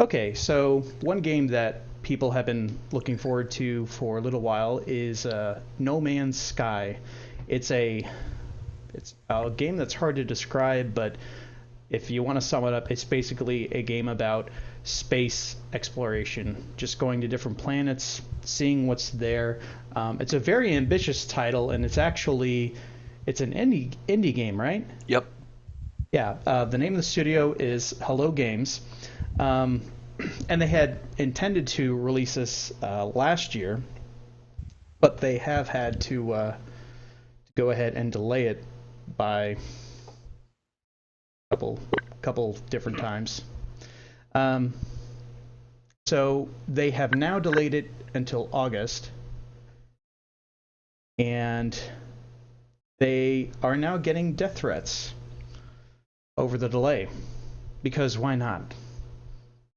Okay, so one game that people have been looking forward to for a little while is No Man's Sky. It's a it's a game that's hard to describe, but if you want to sum it up, it's basically a game about space exploration, just going to different planets, seeing what's there. It's a very ambitious title, and it's an indie game, right? Yep. Yeah. The name of the studio is Hello Games. Um, and they had intended to release this last year, but they have had to go ahead and delay it by a couple different times. Um, so they have now delayed it until August, and they are now getting death threats over the delay because why not?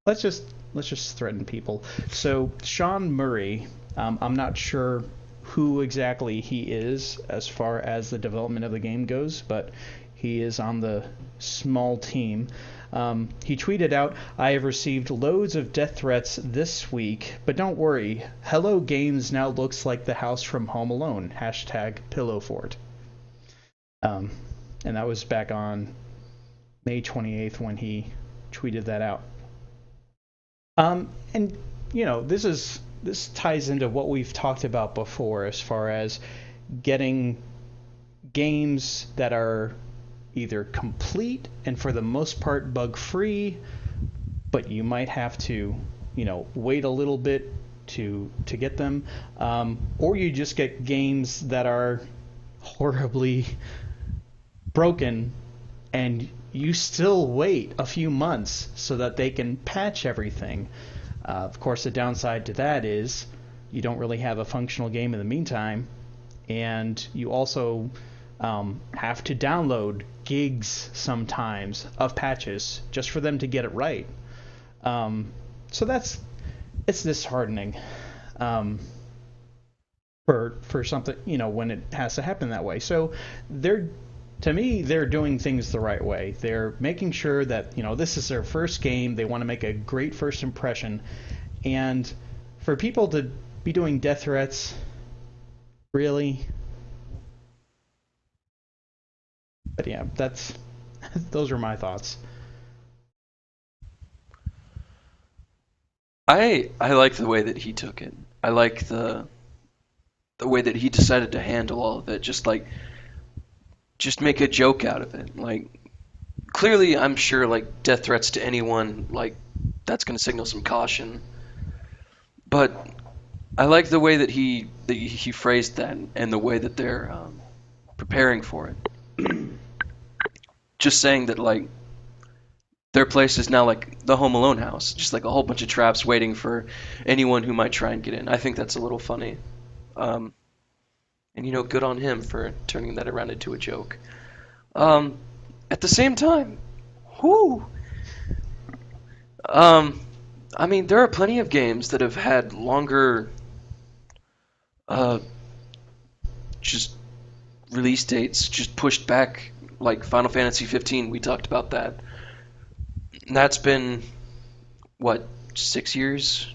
Let's just threaten people. So Sean Murray, I'm not sure who exactly he is as far as the development of the game goes, but he is on the small team. He tweeted out, "I have received loads of death threats this week, but don't worry. Hello Games now looks like the house from Home Alone. Hashtag Pillow Fort." Um, and that was back on May 28th when he tweeted that out. And this ties into what we've talked about before as far as getting games that are either complete and for the most part bug free, but you might have to, wait a little bit to get them, or you just get games that are horribly broken and you still wait a few months so that they can patch everything. Of course, the downside to that is you don't really have a functional game in the meantime, and you also have to download gigs sometimes of patches just for them to get it right. So it's disheartening for something when it has to happen that way. So to me, they're doing things the right way. They're making sure that, this is their first game. They want to make a great first impression. And for people to be doing death threats, really? But yeah, those are my thoughts. I like the way that he took it. I like the way that he decided to handle all of it. Just make a joke out of it. Like, clearly, I'm sure like death threats to anyone, like, that's going to signal some caution. But I like the way that he phrased that, and the way that they're preparing for it. Just saying that, like, their place is now like the Home Alone house, just like a whole bunch of traps waiting for anyone who might try and get in. I think that's a little funny. Um, and good on him for turning that around into a joke. Um, at the same time, whoo. Um, I mean, there are plenty of games that have had longer, uh, just release dates, just pushed back, like Final Fantasy 15. We talked about that. And that's been what, 6 years?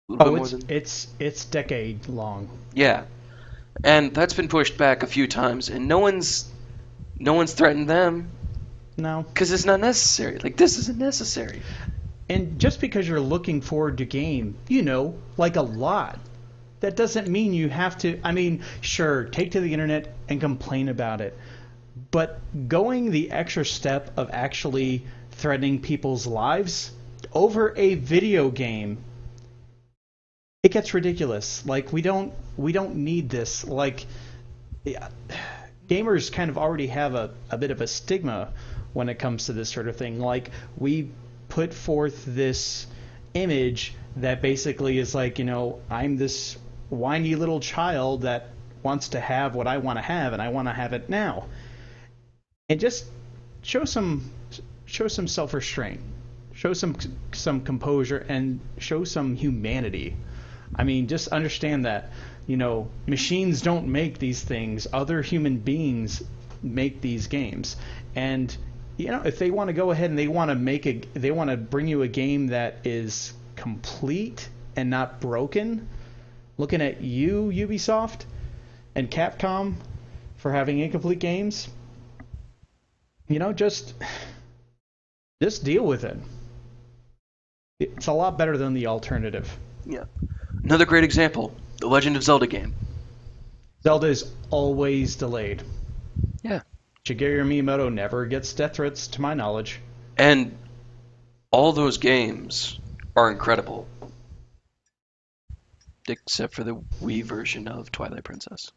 A little bit Oh, more it's than. it's it's decade long. Yeah, and that's been pushed back a few times, and no one's threatened them No. because it's not necessary. Like, this isn't necessary. And just because you're looking forward to game, like a lot, that doesn't mean you have to. I mean, sure, take to the internet and complain about it, but going the extra step of actually threatening people's lives over a video game, it gets ridiculous. Like we don't need this. Like, yeah, gamers kind of already have a bit of a stigma when it comes to this sort of thing. Like, we put forth this image that basically is like, I'm this whiny little child that wants to have what I want to have, and I want to have it now. And just show some show some self-restraint, show some composure, and show some humanity. I mean, just understand that, machines don't make these things. Other human beings make these games. And if they want to go ahead and they want to bring you a game that is complete and not broken, looking at you, Ubisoft and Capcom, for having incomplete games, just deal with it. It's a lot better than the alternative. Yeah. Another great example, the Legend of Zelda game. Zelda is always delayed. Yeah. Shigeru Miyamoto never gets death threats, to my knowledge. And all those games are incredible. Except for the Wii version of Twilight Princess.